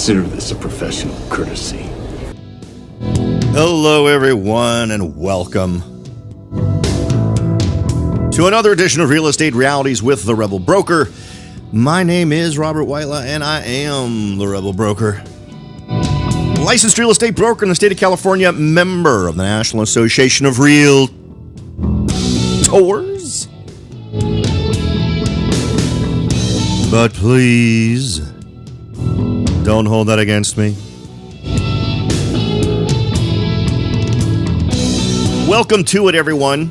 consider this a professional courtesy. Hello, everyone, and welcome to another edition of Real Estate Realities with the Rebel Broker. My name is Robert Whitela, and I am the Rebel Broker. Licensed real estate broker in the state of California, member of the National Association of Realtors. But please, don't hold that against me. Welcome to it, everyone.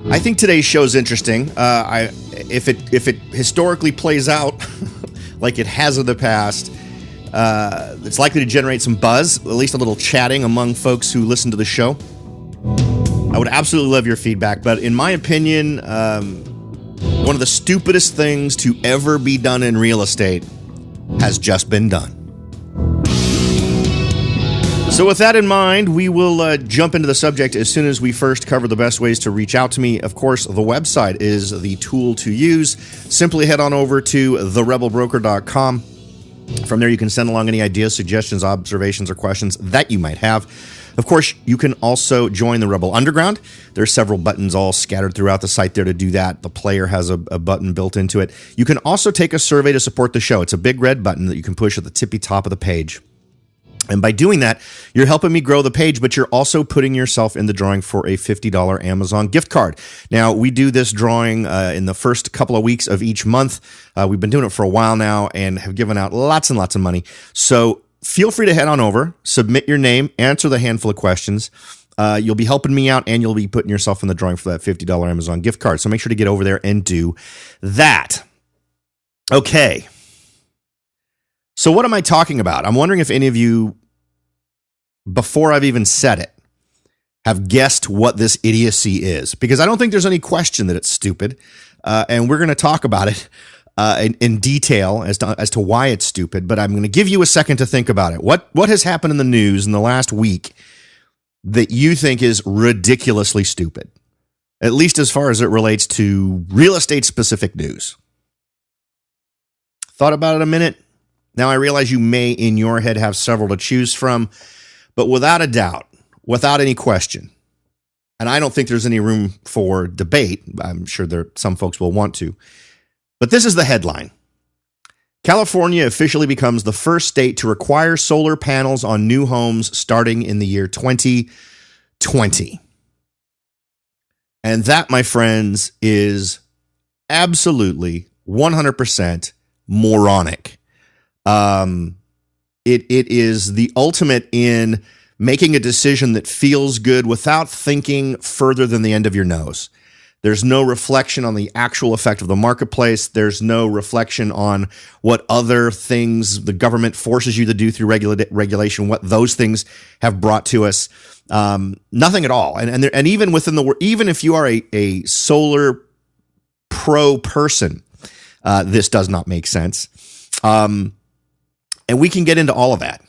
I think today's show is interesting. If it historically plays out like it has in the past, it's likely to generate some buzz, at least a little chatting among folks who listen to the show. I would absolutely love your feedback, but in my opinion, one of the stupidest things to ever be done in real estate has just been done. So with that in mind, we will jump into the subject as soon as we first cover the best ways to reach out to me. Of course, the website is the tool to use. Simply head on over to therebelbroker.com. From there, you can send along any ideas, suggestions, observations, or questions that you might have. Of course, you can also join the Rebel Underground. There are several buttons all scattered throughout the site there to do that. The player has a button built into it. You can also take a survey to support the show. It's a big red button that you can push at the tippy top of the page. And by doing that, you're helping me grow the page, but you're also putting yourself in the drawing for a $50 Amazon gift card. Now, we do this drawing in the first couple of weeks of each month. We've been doing it for a while now and have given out lots and lots of money. So feel free to head on over, submit your name, answer the handful of questions. You'll be helping me out, and you'll be putting yourself in the drawing for that $50 Amazon gift card. So make sure to get over there and do that. Okay. So what am I talking about? I'm wondering if any of you, before I've even said it, have guessed what this idiocy is. Because I don't think there's any question that it's stupid. And we're going to talk about it in detail as to why it's stupid. But I'm going to give you a second to think about it. What has happened in the news in the last week that you think is ridiculously stupid? At least as far as it relates to real estate specific news. Thought about it a minute? Now, I realize you may, in your head, have several to choose from, but without a doubt, without any question, and I don't think there's any room for debate. I'm sure some folks will want to, but this is the headline. California officially becomes the first state to require solar panels on new homes starting in the year 2020. And that, my friends, is absolutely 100% moronic. It is the ultimate in making a decision that feels good without thinking further than the end of your nose. There's no reflection on the actual effect of the marketplace. There's no reflection on what other things the government forces you to do through regulation, what those things have brought to us. Nothing at all. And even within even if you are a solar pro person, this does not make sense. And we can get into all of that.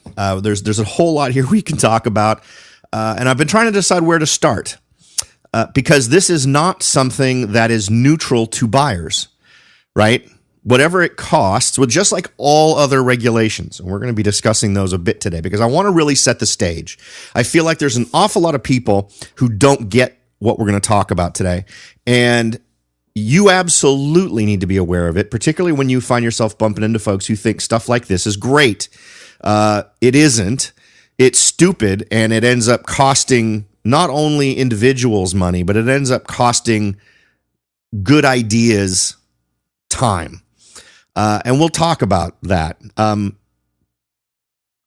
There's a whole lot here we can talk about. And I've been trying to decide where to start because this is not something that is neutral to buyers, right? Whatever it costs, well, just like all other regulations. And we're going to be discussing those a bit today because I want to really set the stage. I feel like there's an awful lot of people who don't get what we're going to talk about today. And you absolutely need to be aware of it, particularly when you find yourself bumping into folks who think stuff like this is great. It isn't. It's stupid, and it ends up costing not only individuals money, but it ends up costing good ideas time. And we'll talk about that. I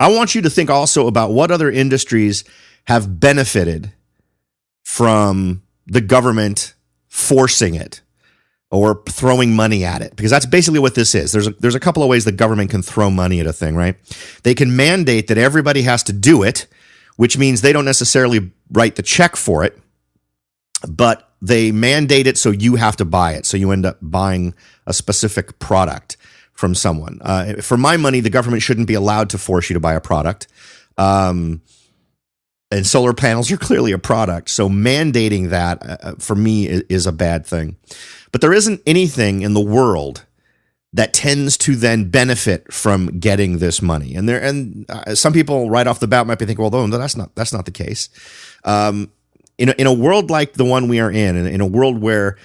want you to think also about what other industries have benefited from the government forcing it or throwing money at it, because that's basically what this is. There's a couple of ways the government can throw money at a thing, right? They can mandate that everybody has to do it, which means they don't necessarily write the check for it, but they mandate it so you have to buy it. So you end up buying a specific product from someone. For my money, the government shouldn't be allowed to force you to buy a product. And solar panels are clearly a product. So mandating that, for me, is a bad thing. But there isn't anything in the world that tends to then benefit from getting this money. And some people right off the bat might be thinking, well, no, that's not the case. In a world like the one we are in a world where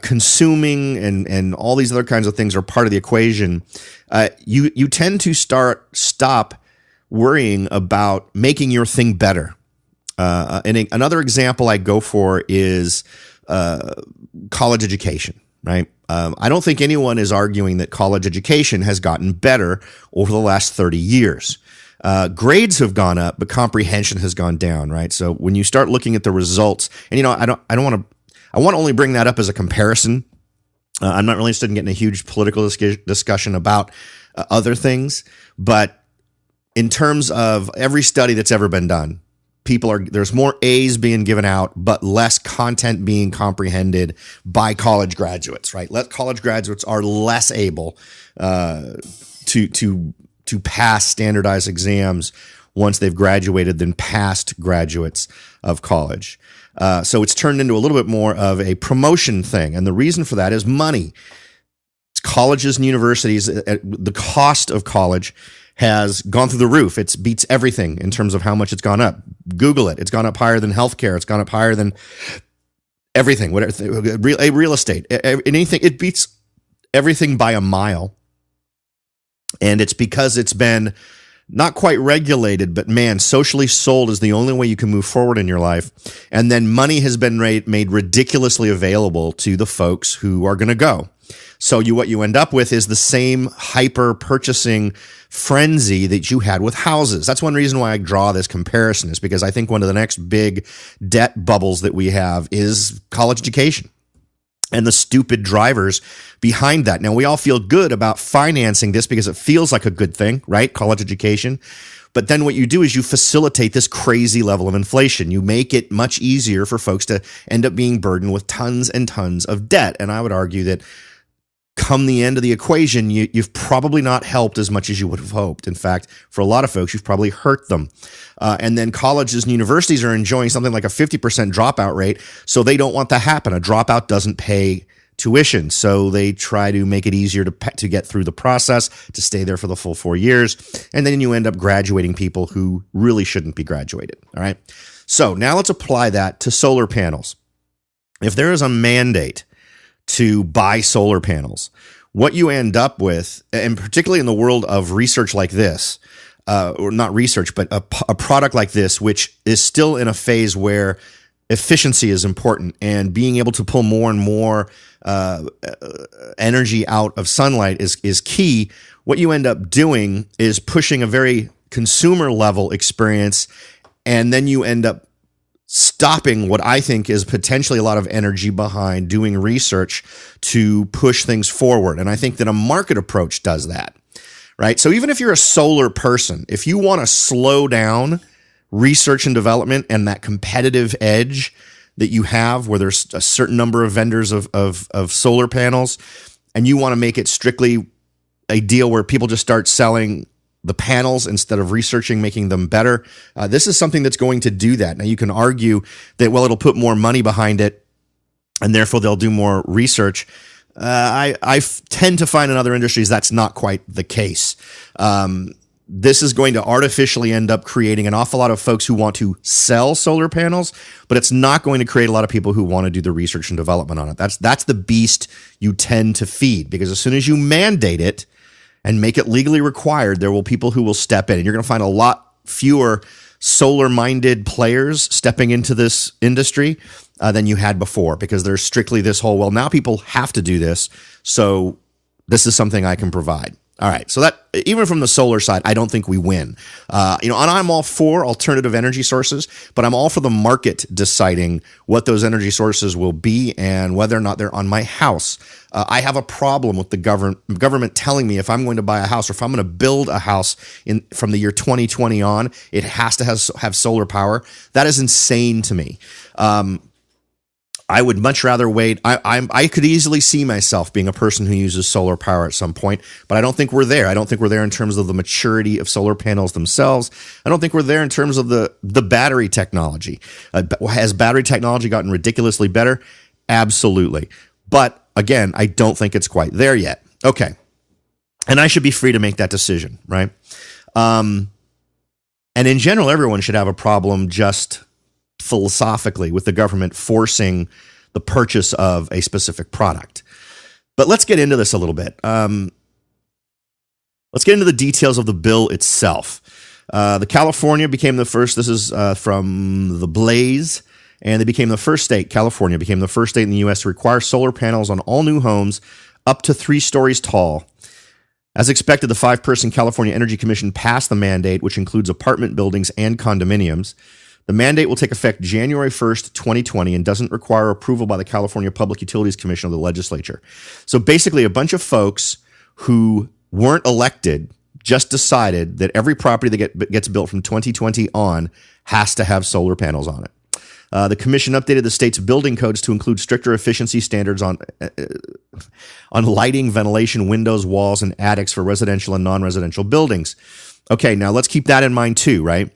consuming and all these other kinds of things are part of the equation, you tend to stop worrying about making your thing better. And another example I go for is college education, right? I don't think anyone is arguing that college education has gotten better over the last 30 years. Grades have gone up, but comprehension has gone down, right? So when you start looking at the results, and I want to only bring that up as a comparison. I'm not really interested in getting a huge political discussion about other things, but in terms of every study that's ever been done, there's more A's being given out, but less content being comprehended by college graduates, right? College graduates are less able to pass standardized exams once they've graduated than past graduates of college. So it's turned into a little bit more of a promotion thing. And the reason for that is money. Colleges and universities, the cost of college has gone through the roof. It beats everything in terms of how much it's gone up. Google it. It's gone up higher than healthcare. It's gone up higher than everything, whatever, real estate, anything. It beats everything by a mile. And it's because it's been not quite regulated, but man, socially sold is the only way you can move forward in your life. And then money has been made ridiculously available to the folks who are going to go. So what you end up with is the same hyper purchasing frenzy that you had with houses. That's one reason why I draw this comparison, is because I think one of the next big debt bubbles that we have is college education and the stupid drivers behind that. Now, we all feel good about financing this because it feels like a good thing, right? College education. But then what you do is you facilitate this crazy level of inflation. You make it much easier for folks to end up being burdened with tons and tons of debt. And I would argue that come the end of the equation, you've probably not helped as much as you would have hoped. In fact, for a lot of folks, you've probably hurt them. And then colleges and universities are enjoying something like a 50% dropout rate, so they don't want that to happen. A dropout doesn't pay tuition, so they try to make it easier to get through the process, to stay there for the full 4 years, and then you end up graduating people who really shouldn't be graduated. All right. So now let's apply that to solar panels. If there is a mandate to buy solar panels, what you end up with, and particularly in the world of research like this, or not research, but a product like this, which is still in a phase where efficiency is important and being able to pull more and more energy out of sunlight is key. What you end up doing is pushing a very consumer level experience, and then you end up stopping what I think is potentially a lot of energy behind doing research to push things forward. And I think that a market approach does that, right? So even if you're a solar person, if you want to slow down research and development and that competitive edge that you have where there's a certain number of vendors of solar panels, and you want to make it strictly a deal where people just start selling the panels instead of researching, making them better. This is something that's going to do that. Now, you can argue that, well, it'll put more money behind it, and therefore they'll do more research. I tend to find in other industries that's not quite the case. This is going to artificially end up creating an awful lot of folks who want to sell solar panels, but it's not going to create a lot of people who want to do the research and development on it. That's the beast you tend to feed, because as soon as you mandate it and make it legally required, there will people who will step in. And you're going to find a lot fewer solar-minded players stepping into this industry than you had before, because there's strictly this whole, well, now people have to do this, so this is something I can provide. All right, so that even from the solar side, I don't think we win. And I'm all for alternative energy sources, but I'm all for the market deciding what those energy sources will be and whether or not they're on my house. I have a problem with the government telling me if I'm going to buy a house or if I'm going to build a house from the year 2020 on, it has to have solar power. That is insane to me. I would much rather wait. I could easily see myself being a person who uses solar power at some point, but I don't think we're there. I don't think we're there in terms of the maturity of solar panels themselves. I don't think we're there in terms of the battery technology. Has battery technology gotten ridiculously better? Absolutely. But again, I don't think it's quite there yet. Okay. And I should be free to make that decision, right? And in general, everyone should have a problem just philosophically with the government forcing the purchase of a specific product. But let's get into this a little bit. Let's get into the details of the bill itself. The California became the first, this is from The Blaze, and they became the first state, California became the first state in the U.S. to require solar panels on all new homes up to 3 stories tall. As expected, the 5-person California Energy Commission passed the mandate, which includes apartment buildings and condominiums. The mandate will take effect January 1st, 2020, and doesn't require approval by the California Public Utilities Commission of the legislature. So basically, a bunch of folks who weren't elected just decided that every property that gets built from 2020 on has to have solar panels on it. The commission updated the state's building codes to include stricter efficiency standards on lighting, ventilation, windows, walls, and attics for residential and non-residential buildings. Okay, now let's keep that in mind too, right?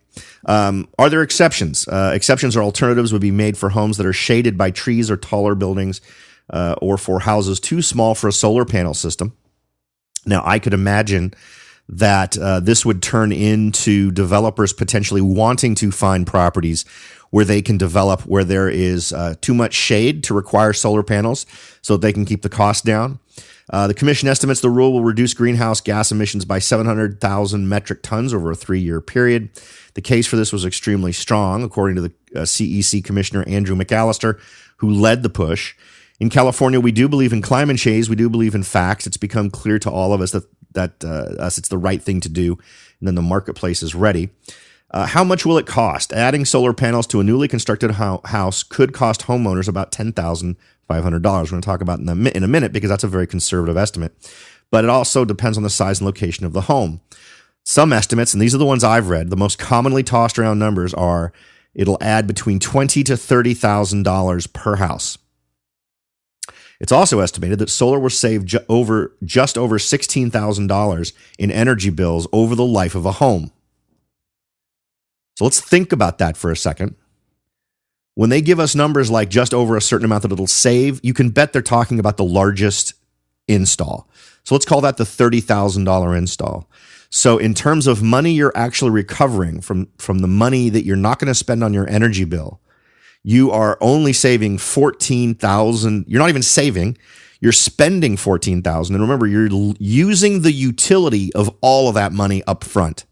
Are there exceptions? Exceptions or alternatives would be made for homes that are shaded by trees or taller buildings, or for houses too small for a solar panel system. Now, I could imagine that this would turn into developers potentially wanting to find properties where they can develop where there is too much shade to require solar panels so that they can keep the cost down. The commission estimates the rule will reduce greenhouse gas emissions by 700,000 metric tons over a 3-year period. The case for this was extremely strong, according to the CEC Commissioner Andrew McAllister, who led the push. In California, we do believe in climate change. We do believe in facts. It's become clear to all of us that it's the right thing to do, and then the marketplace is ready. How much will it cost? Adding solar panels to a newly constructed house could cost homeowners about $10,500. We're going to talk about in a minute because that's a very conservative estimate. But it also depends on the size and location of the home. Some estimates, and these are the ones I've read, the most commonly tossed around numbers are it'll add between $20,000 to $30,000 per house. It's also estimated that solar will save just over $16,000 in energy bills over the life of a home. So let's think about that for a second. When they give us numbers like just over a certain amount that it'll save, you can bet they're talking about the largest install. So let's call that the $30,000 install. So in terms of money you're actually recovering from the money that you're not going to spend on your energy bill, you are only saving $14,000. You're not even saving. You're spending $14,000. And remember, you're using the utility of all of that money up front.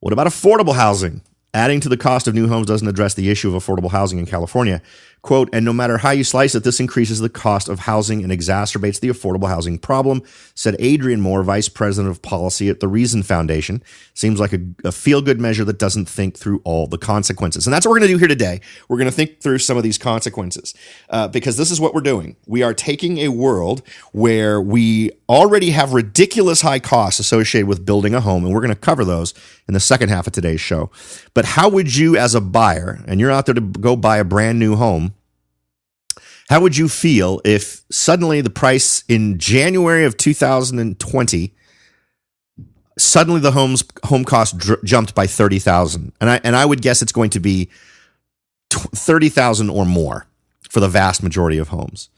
What about affordable housing? Adding to the cost of new homes doesn't address the issue of affordable housing in California. Quote, and no matter how you slice it, this increases the cost of housing and exacerbates the affordable housing problem, said Adrian Moore, Vice President of Policy at the Reason Foundation. Seems like a feel-good measure that doesn't think through all the consequences. And that's what we're going to do here today. We're going to think through some of these consequences because this is what we're doing. We are taking a world where we already have ridiculous high costs associated with building a home, and we're going to cover those in the second half of today's show. But how would you, as a buyer, and you're out there to go buy a brand new home, how would you feel if suddenly the price in January of 2020, suddenly the home cost jumped by $30,000? And I would guess it's going to be $30,000 or more for the vast majority of homes.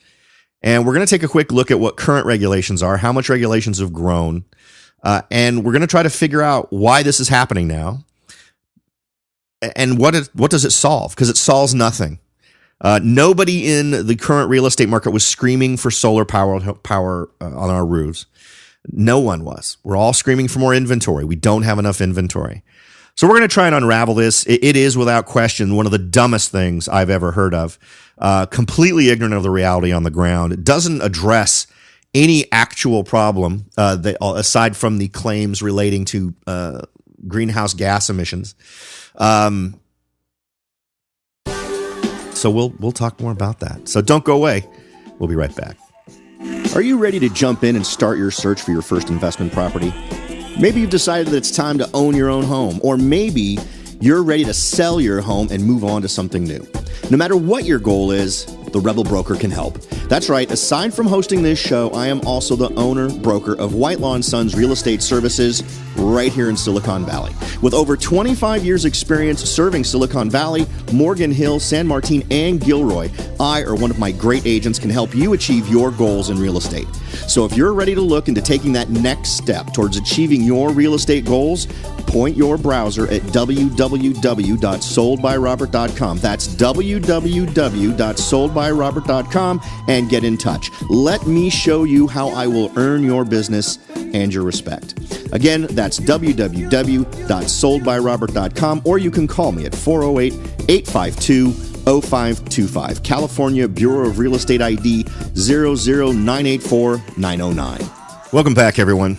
And we're going to take a quick look at what current regulations are, how much regulations have grown, and we're going to try to figure out why this is happening now. And what does it solve? Because it solves nothing. Nobody in the current real estate market was screaming for solar power on our roofs. No one was. We're all screaming for more inventory. We don't have enough inventory. So we're going to try and unravel this. It is, without question, one of the dumbest things I've ever heard of. Completely ignorant of the reality on the ground. It doesn't address any actual problem aside from the claims relating to greenhouse gas emissions. So we'll talk more about that. So don't go away. We'll be right back. Are you ready to jump in and start your search for your first investment property? Maybe you've decided that it's time to own your own home, or maybe you're ready to sell your home and move on to something new. No matter what your goal is, the Rebel Broker can help. That's right, aside from hosting this show, I am also the owner, broker of Whitelaw & Sons Real Estate Services right here in Silicon Valley. With over 25 years experience serving Silicon Valley, Morgan Hill, San Martin, and Gilroy, I or one of my great agents can help you achieve your goals in real estate. So if you're ready to look into taking that next step towards achieving your real estate goals, point your browser at www.soldbyrobert.com. That's www.soldbyrobert.com and get in touch. Let me show you how I will earn your business and your respect. Again, that's www.soldbyrobert.com, or you can call me at 408-852-0525. California Bureau of Real Estate ID 00984-909. Welcome back, everyone.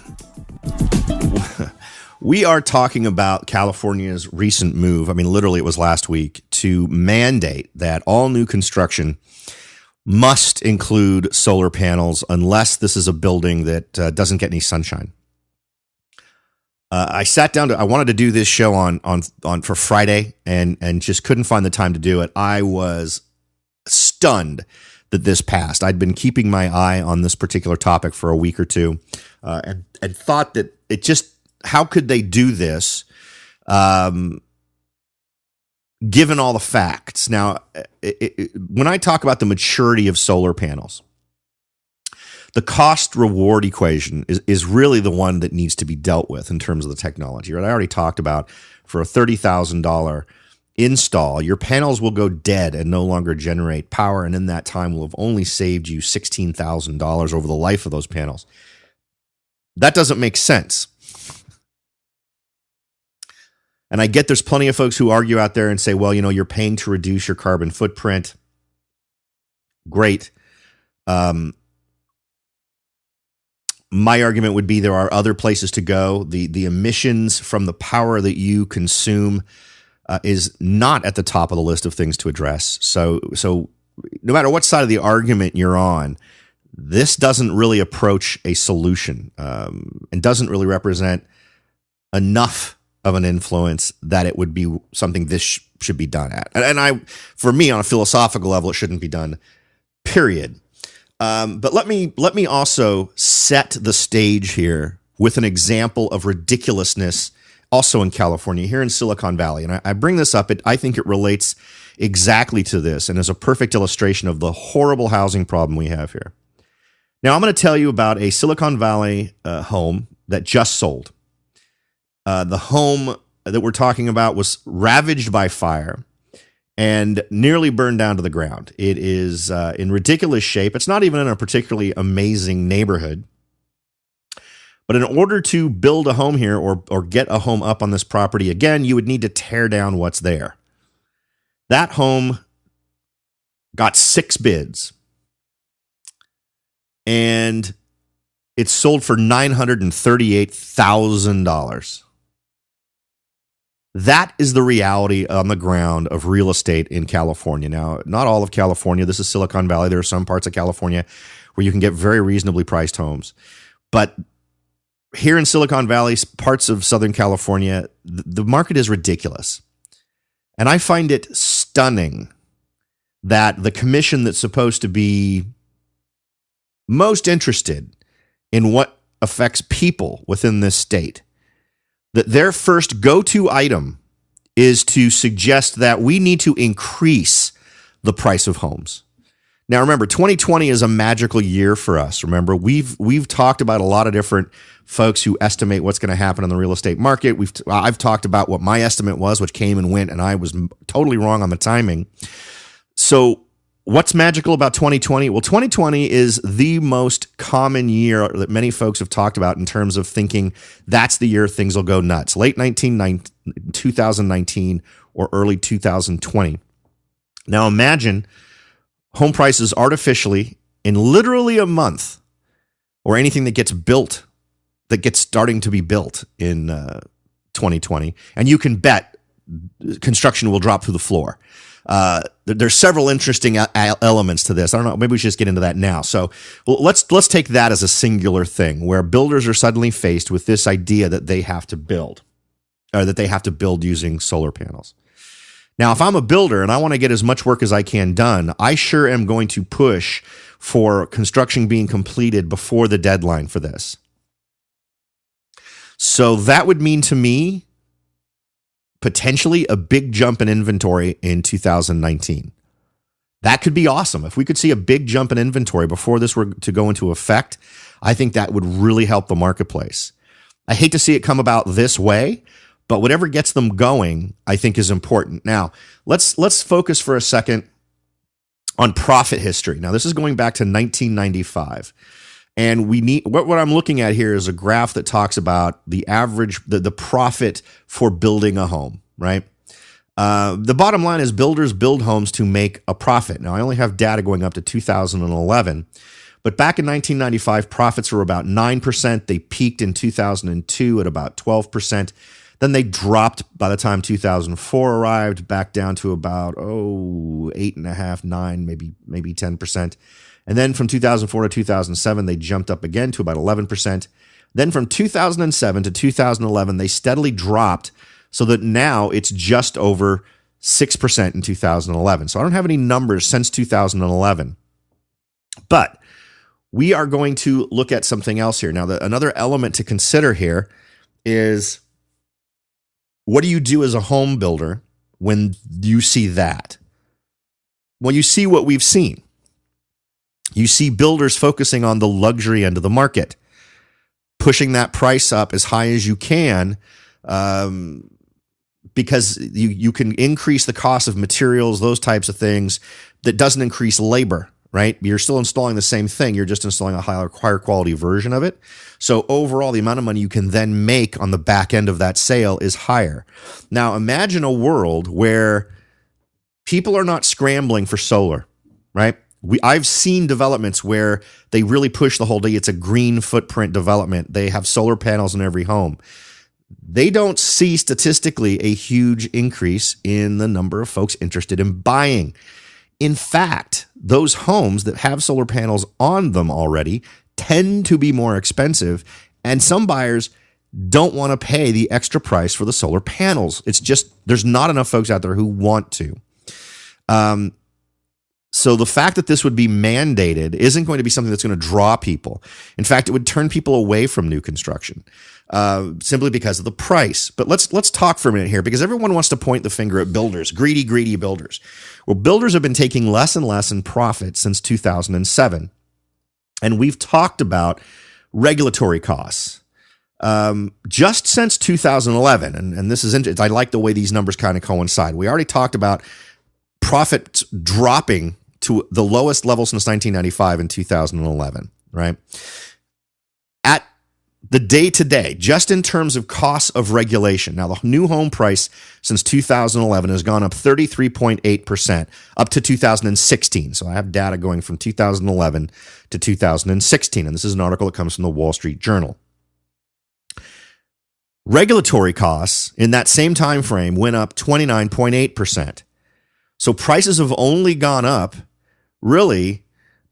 We are talking about California's recent move, I mean, literally it was last week, to mandate that all new construction must include solar panels unless this is a building that doesn't get any sunshine. I sat down I wanted to do this show on for Friday and just couldn't find the time to do it. I was stunned that this passed. I'd been keeping my eye on this particular topic for a week or two, and thought that it just, how could they do this, given all the facts? Now, when I talk about the maturity of solar panels, the cost-reward equation is really the one that needs to be dealt with in terms of the technology. Right? I already talked about, for a $30,000 install, your panels will go dead and no longer generate power, and in that time will have only saved you $16,000 over the life of those panels. That doesn't make sense. And I get there's plenty of folks who argue out there and say, well, you know, you're paying to reduce your carbon footprint. Great. My argument would be there are other places to go. The emissions from the power that you consume is not at the top of the list of things to address. So no matter what side of the argument you're on, this doesn't really approach a solution, and doesn't really represent enough of an influence that it would be something this should be done at. And for me, on a philosophical level, it shouldn't be done, period. But let me also set the stage here with an example of ridiculousness also in California, here in Silicon Valley. And I bring this up, I think it relates exactly to this and is a perfect illustration of the horrible housing problem we have here. Now, I'm going to tell you about a Silicon Valley home that just sold. The home that we're talking about was ravaged by fire and nearly burned down to the ground. It is in ridiculous shape. It's not even in a particularly amazing neighborhood. But in order to build a home here or get a home up on this property, again, you would need to tear down what's there. That home got 6 bids. And it sold for $938,000. That is the reality on the ground of real estate in California. Now, not all of California. This is Silicon Valley. There are some parts of California where you can get very reasonably priced homes. But here in Silicon Valley, parts of Southern California, the market is ridiculous. And I find it stunning that the commission that's supposed to be most interested in what affects people within this state, that their first go-to item is to suggest that we need to increase the price of homes. Now, remember, 2020 is a magical year for us. Remember, we've talked about a lot of different folks who estimate what's going to happen in the real estate market. I've talked about what my estimate was, which came and went, and I was totally wrong on the timing. So what's magical about 2020? Well, 2020 is the most common year that many folks have talked about in terms of thinking that's the year things will go nuts. Late 2019 or early 2020. Now imagine home prices artificially in literally a month, or anything that gets built, that gets starting to be built in 2020. And you can bet construction will drop through the floor. There's several interesting elements to this. I don't know. Maybe we should just get into that now. So let's take that as a singular thing where builders are suddenly faced with this idea that they have to build, or that they have to build using solar panels. Now, if I'm a builder and I want to get as much work as I can done, I sure am going to push for construction being completed before the deadline for this. So that would mean to me potentially a big jump in inventory in 2019. That could be awesome. If we could see a big jump in inventory before this were to go into effect, I think that would really help the marketplace. I hate to see it come about this way, but whatever gets them going, I think is important. Now, let's focus for a second on profit history. Now, this is going back to 1995. And we need what I'm looking at here is a graph that talks about the average, the profit for building a home, right? The bottom line is builders build homes to make a profit. Now, I only have data going up to 2011, but back in 1995, profits were about 9%. They peaked in 2002 at about 12%. Then they dropped by the time 2004 arrived back down to about 8.5, 9, maybe 10%. And then from 2004 to 2007, they jumped up again to about 11%. Then from 2007 to 2011, they steadily dropped so that now it's just over 6% in 2011. So I don't have any numbers since 2011. But we are going to look at something else here. Now, another element to consider here is, what do you do as a home builder when you see that? Well, you see what we've seen. You see builders focusing on the luxury end of the market, pushing that price up as high as you can, because you can increase the cost of materials, those types of things. That doesn't increase labor, right? You're still installing the same thing. You're just installing a higher quality version of it. So overall, the amount of money you can then make on the back end of that sale is higher. Now, imagine a world where people are not scrambling for solar, right? I've seen developments where they really push the whole day. It's a green footprint development. They have solar panels in every home. They don't see statistically a huge increase in the number of folks interested in buying. In fact, those homes that have solar panels on them already tend to be more expensive, and some buyers don't want to pay the extra price for the solar panels. It's just, there's not enough folks out there who want to. So the fact that this would be mandated isn't going to be something that's going to draw people. In fact, it would turn people away from new construction simply because of the price. But let's talk for a minute here, because everyone wants to point the finger at builders, greedy builders. Well, builders have been taking less and less in profit since 2007. And we've talked about regulatory costs just since 2011. And this is interesting. I like the way these numbers kind of coincide. We already talked about profits dropping to the lowest level since 1995 in 2011, right? At the day to day, just in terms of costs of regulation. Now, the new home price since 2011 has gone up 33.8% up to 2016. So I have data going from 2011 to 2016. And this is an article that comes from the Wall Street Journal. Regulatory costs in that same time frame went up 29.8%. So prices have only gone up really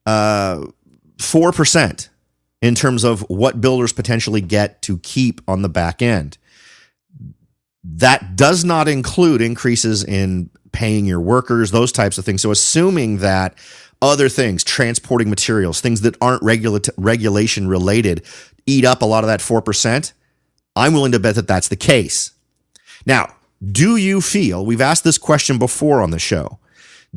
4% in terms of what builders potentially get to keep on the back end. That does not include increases in paying your workers, those types of things. So assuming that other things, transporting materials, things that aren't regulation related, eat up a lot of that 4%, I'm willing to bet that that's the case. Now, do you feel, we've asked this question before on the show,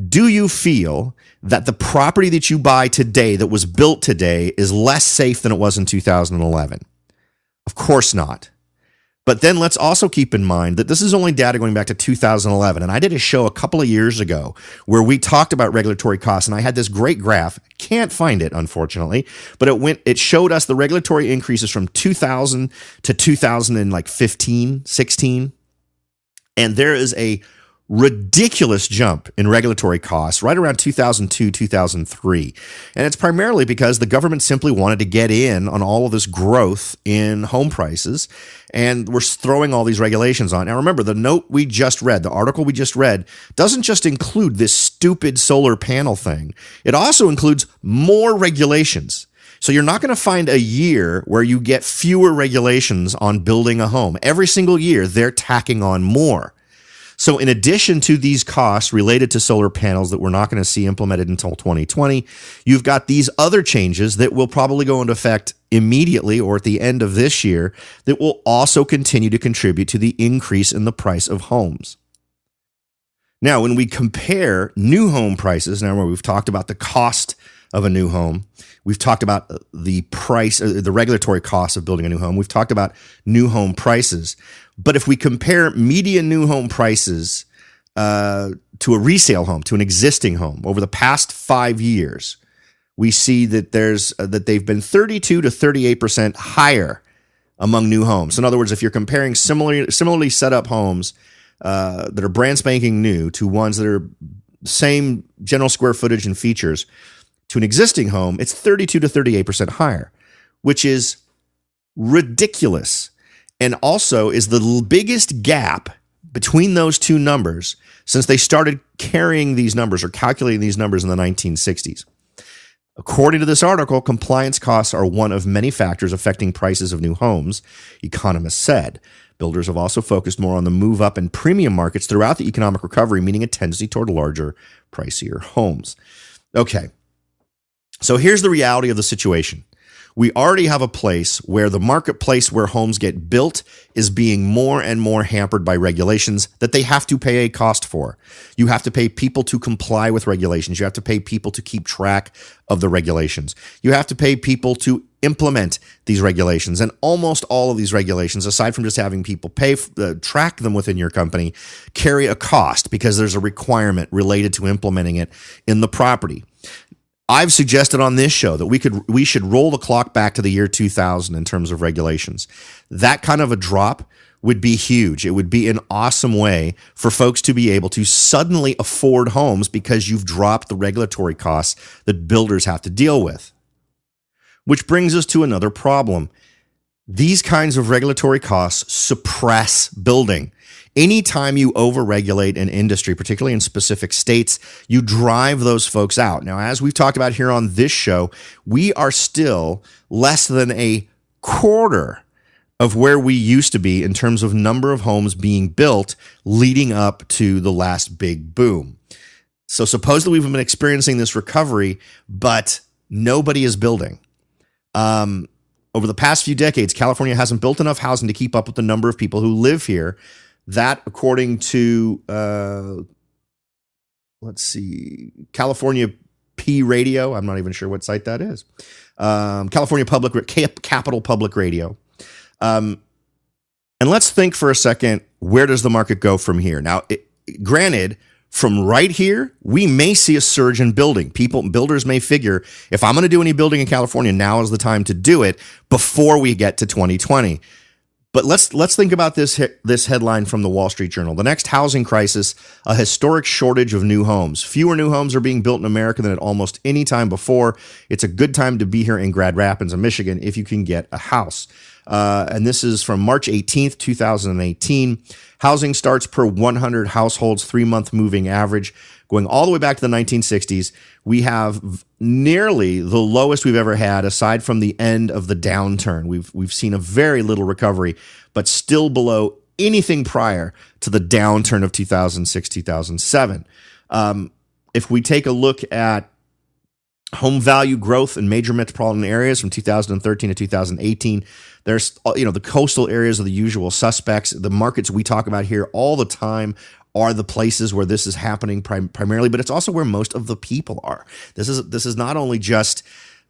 do you feel that the property that you buy today that was built today is less safe than it was in 2011? Of course not. But then let's also keep in mind that this is only data going back to 2011. And I did a show a couple of years ago where we talked about regulatory costs, and I had this great graph. Can't find it, unfortunately, but it showed us the regulatory increases from 2000 to 2015, 16. And there is a ridiculous jump in regulatory costs right around 2002, 2003. And it's primarily because the government simply wanted to get in on all of this growth in home prices, and we're throwing all these regulations on. Now, remember, the note we just read, the article we just read, doesn't just include this stupid solar panel thing. It also includes more regulations. So you're not going to find a year where you get fewer regulations on building a home. Every single year, they're tacking on more. So in addition to these costs related to solar panels that we're not going to see implemented until 2020, you've got these other changes that will probably go into effect immediately or at the end of this year that will also continue to contribute to the increase in the price of homes. Now, when we compare new home prices, now we've talked about the cost of a new home. We've talked about the price, the regulatory cost of building a new home. We've talked about new home prices. But if we compare median new home prices to a resale home, to an existing home, over the past 5 years, we see that that they've been 32 to 38% higher among new homes. So in other words, if you're comparing similarly set up homes that are brand spanking new to ones that are same general square footage and features to an existing home, it's 32 to 38% higher, which is ridiculous. And also is the biggest gap between those two numbers since they started carrying these numbers or calculating these numbers in the 1960s. According to this article, compliance costs are one of many factors affecting prices of new homes, economists said. Builders have also focused more on the move up and premium markets throughout the economic recovery, meaning a tendency toward larger, pricier homes. Okay. So here's the reality of the situation. We already have a place where the marketplace where homes get built is being more and more hampered by regulations that they have to pay a cost for. You have to pay people to comply with regulations. You have to pay people to keep track of the regulations. You have to pay people to implement these regulations. And almost all of these regulations, aside from just having people track them within your company, carry a cost because there's a requirement related to implementing it in the property. I've suggested on this show that we should roll the clock back to the year 2000 in terms of regulations. That kind of a drop would be huge. It would be an awesome way for folks to be able to suddenly afford homes because you've dropped the regulatory costs that builders have to deal with. Which brings us to another problem. These kinds of regulatory costs suppress building. Anytime you overregulate an industry, particularly in specific states, you drive those folks out. Now, as we've talked about here on this show, we are still less than a quarter of where we used to be in terms of number of homes being built leading up to the last big boom. So suppose that we've been experiencing this recovery, but nobody is building. Over the past few decades, California hasn't built enough housing to keep up with the number of people who live here. That, according to, California P Radio. I'm not even sure what site that is. Capital Public Radio. And let's think for a second, where does the market go from here? Now, granted, from right here, we may see a surge in building. Builders may figure, if I'm going to do any building in California, now is the time to do it before we get to 2020. But let's think about this headline from the Wall Street Journal. The next housing crisis, a historic shortage of new homes. Fewer new homes are being built in America than at almost any time before. It's a good time to be here in Grand Rapids, Michigan, if you can get a house. And this is from March 18th, 2018. Housing starts per 100 households, 3-month moving average. Going all the way back to the 1960s, we have nearly the lowest we've ever had, aside from the end of the downturn. We've seen a very little recovery, but still below anything prior to the downturn of 2006, 2007. If we take a look at home value growth in major metropolitan areas from 2013 to 2018, there's, the coastal areas are the usual suspects. The markets we talk about here all the time are the places where this is happening primarily, but it's also where most of the people are. This is not only just,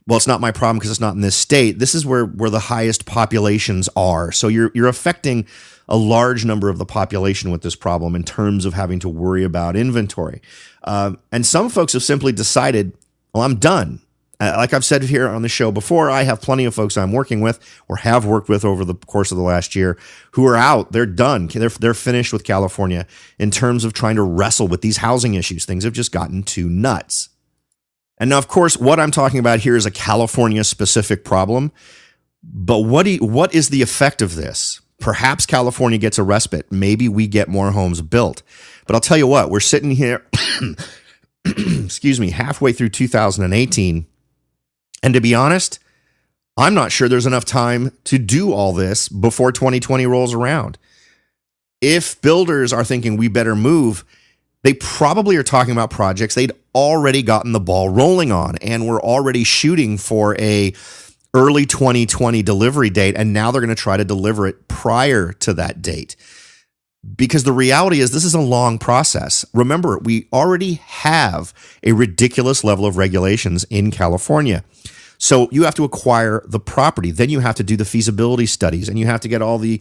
well, it's not my problem because it's not in this state. This is where the highest populations are. So you're affecting a large number of the population with this problem in terms of having to worry about inventory. And some folks have simply decided, well, I'm done. Like I've said here on the show before, I have plenty of folks I'm working with or have worked with over the course of the last year who are out. They're done. They're finished with California in terms of trying to wrestle with these housing issues. Things have just gotten too nuts. And now, of course, what I'm talking about here is a California-specific problem. But what is the effect of this? Perhaps California gets a respite. Maybe we get more homes built. But I'll tell you what, we're sitting here, halfway through 2018. And to be honest, I'm not sure there's enough time to do all this before 2020 rolls around. if builders are thinking we better move, they probably are talking about projects they'd already gotten the ball rolling on and were already shooting for a early 2020 delivery date, and now they're going to try to deliver it prior to that date. Because the reality is this is a long process. Remember, we already have a ridiculous level of regulations in California. So you have to acquire the property. Then you have to do the feasibility studies, and you have to get all the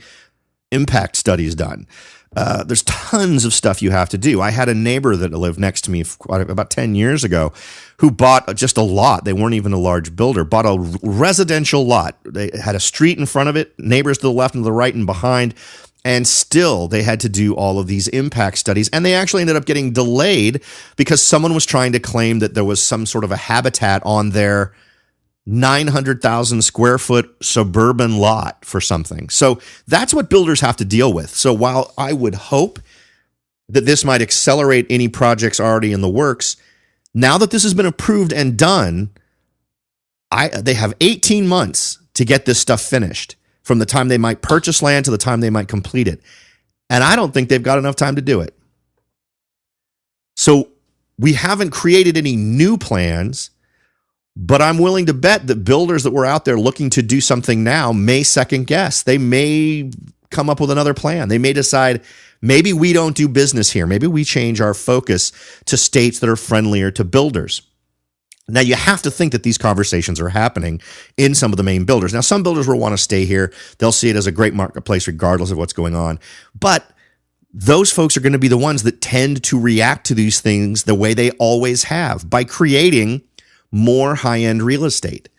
impact studies done. There's tons of stuff you have to do. I had a neighbor that lived next to me about 10 years ago who bought just a lot. They weren't even a large builder, bought a residential lot. They had a street in front of it, neighbors to the left and to the right and behind. And still, they had to do all of these impact studies. And they actually ended up getting delayed because someone was trying to claim that there was some sort of a habitat on their 900,000 square foot suburban lot for something. So that's what builders have to deal with. So while I would hope that this might accelerate any projects already in the works, now that this has been approved and done, they have 18 months to get this stuff finished, from the time they might purchase land to the time they might complete it. And I don't think they've got enough time to do it. So we haven't created any new plans, but I'm willing to bet that builders that were out there looking to do something now may second guess. They may come up with another plan. They may decide, maybe we don't do business here. Maybe we change our focus to states that are friendlier to builders. Now, you have to think that these conversations are happening in some of the main builders. Now, some builders will want to stay here. They'll see it as a great marketplace regardless of what's going on. But those folks are going to be the ones that tend to react to these things the way they always have, by creating more high-end real estate.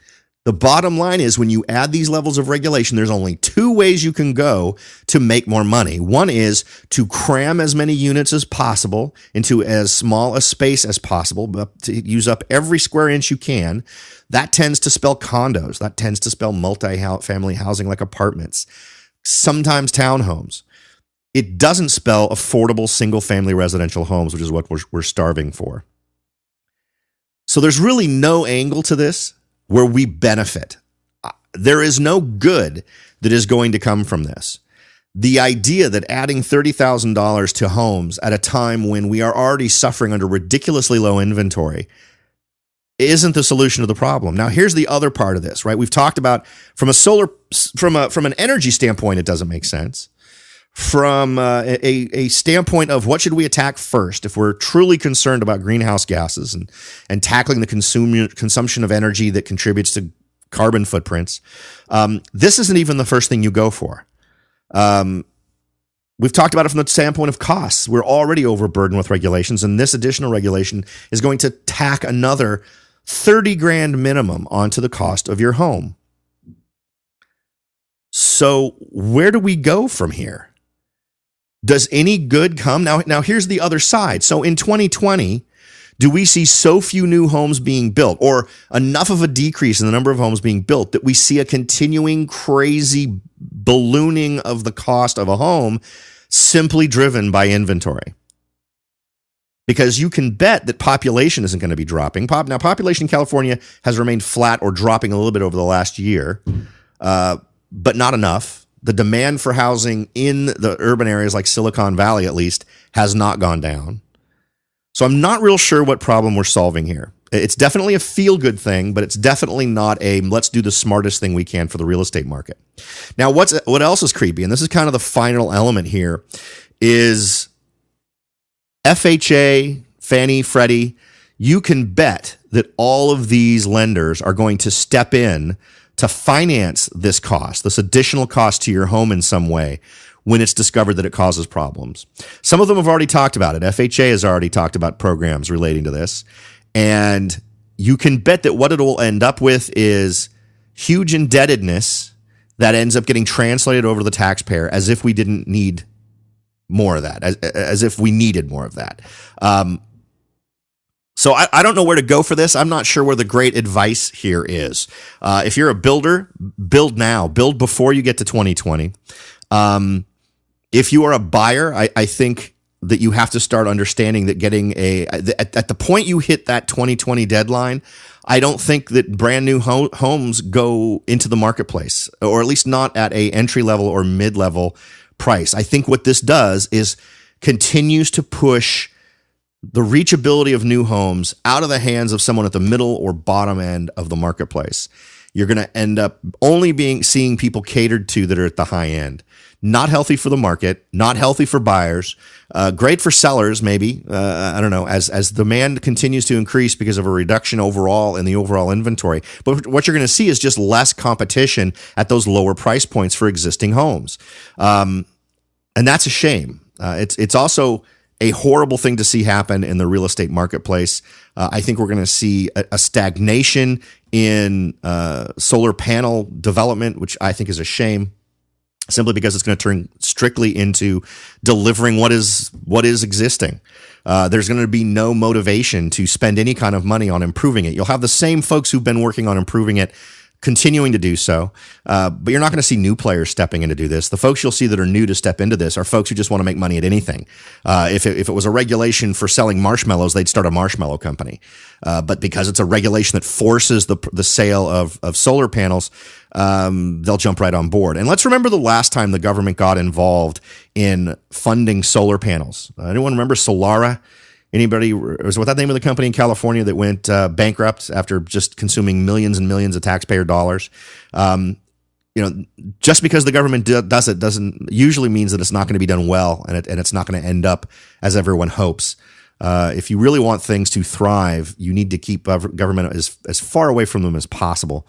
The bottom line is, when you add these levels of regulation, there's only two ways you can go to make more money. One is to cram as many units as possible into as small a space as possible, to use up every square inch you can. That tends to spell condos. That tends to spell multi-family housing like apartments, sometimes townhomes. It doesn't spell affordable single-family residential homes, which is what we're starving for. So there's really no angle to this where we benefit. There is no good that is going to come from this. The idea that adding $30,000 to homes at a time when we are already suffering under ridiculously low inventory isn't the solution to the problem. Now, here's the other part of this, right? We've talked about from an energy standpoint, it doesn't make sense. From a standpoint of what should we attack first if we're truly concerned about greenhouse gases and tackling the consumption of energy that contributes to carbon footprints, this isn't even the first thing you go for. We've talked about it from the standpoint of costs. We're already overburdened with regulations, and this additional regulation is going to tack another $30,000 minimum onto the cost of your home. So where do we go from here? Does any good come? Now here's the other side. So in 2020, do we see so few new homes being built, or enough of a decrease in the number of homes being built, that we see a continuing crazy ballooning of the cost of a home simply driven by inventory? Because you can bet that population isn't going to be dropping. Now, population in California has remained flat or dropping a little bit over the last year, but not enough. The demand for housing in the urban areas like Silicon Valley, at least, has not gone down. So I'm not real sure what problem we're solving here. It's definitely a feel-good thing, but it's definitely not a let's do the smartest thing we can for the real estate market. Now, what else is creepy, and this is kind of the final element here, is FHA, Fannie, Freddie. You can bet that all of these lenders are going to step in to finance this cost, this additional cost to your home in some way, when it's discovered that it causes problems. Some of them have already talked about it. FHA has already talked about programs relating to this. And you can bet that what it will end up with is huge indebtedness that ends up getting translated over to the taxpayer as if we didn't need more of that, as if we needed more of that. So I don't know where to go for this. I'm not sure where the great advice here is. If you're a builder, build now. Build before you get to 2020. If you are a buyer, I think that you have to start understanding that getting at the point you hit that 2020 deadline, I don't think that brand new homes go into the marketplace, or at least not at a entry level or mid level price. I think what this does is continues to push the reachability of new homes out of the hands of someone at the middle or bottom end of the marketplace. You're going to end up only seeing people catered to that are at the high end. Not healthy for the market, not healthy for buyers, great for sellers maybe. I don't know, as demand continues to increase because of a reduction overall in the overall inventory. But what you're going to see is just less competition at those lower price points for existing homes. And that's a shame. It's also a horrible thing to see happen in the real estate marketplace. I think we're going to see a stagnation in solar panel development, which I think is a shame, simply because it's going to turn strictly into delivering what is existing. There's going to be no motivation to spend any kind of money on improving it. You'll have the same folks who've been working on improving it continuing to do so, but you're not going to see new players stepping in to do this. The folks you'll see that are new to step into this are folks who just want to make money at anything. If it was a regulation for selling marshmallows, they'd start a marshmallow company. But because it's a regulation that forces the sale of solar panels, they'll jump right on board. And let's remember the last time the government got involved in funding solar panels. Anyone remember Solara? Anybody, was what that name of the company in California that went bankrupt after just consuming millions and millions of taxpayer dollars? Just because the government does it doesn't usually means that it's not going to be done well, and it's not going to end up as everyone hopes. If you really want things to thrive, you need to keep government as far away from them as possible.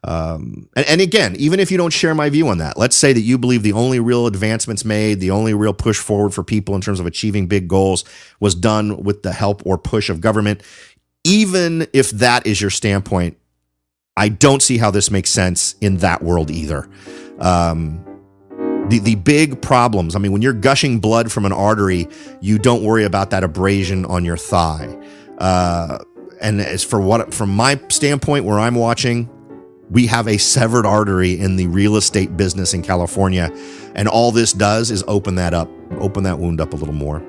And again, even if you don't share my view on that, let's say that you believe the only real advancements made, the only real push forward for people in terms of achieving big goals was done with the help or push of government. Even if that is your standpoint, I don't see how this makes sense in that world either. The big problems, I mean, when you're gushing blood from an artery, you don't worry about that abrasion on your thigh. And as from my standpoint, where I'm watching, we have a severed artery in the real estate business in California, and all this does is open that wound up a little more.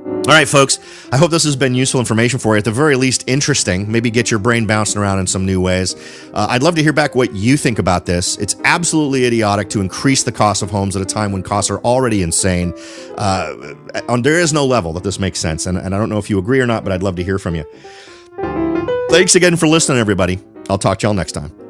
All right, folks, I hope this has been useful information for you, at the very least interesting, maybe get your brain bouncing around in some new ways. I'd love to hear back what you think about this. It's absolutely idiotic to increase the cost of homes at a time when costs are already insane. There is no level that this makes sense, and I don't know if you agree or not, but I'd love to hear from you. Thanks again for listening, everybody. I'll talk to y'all next time.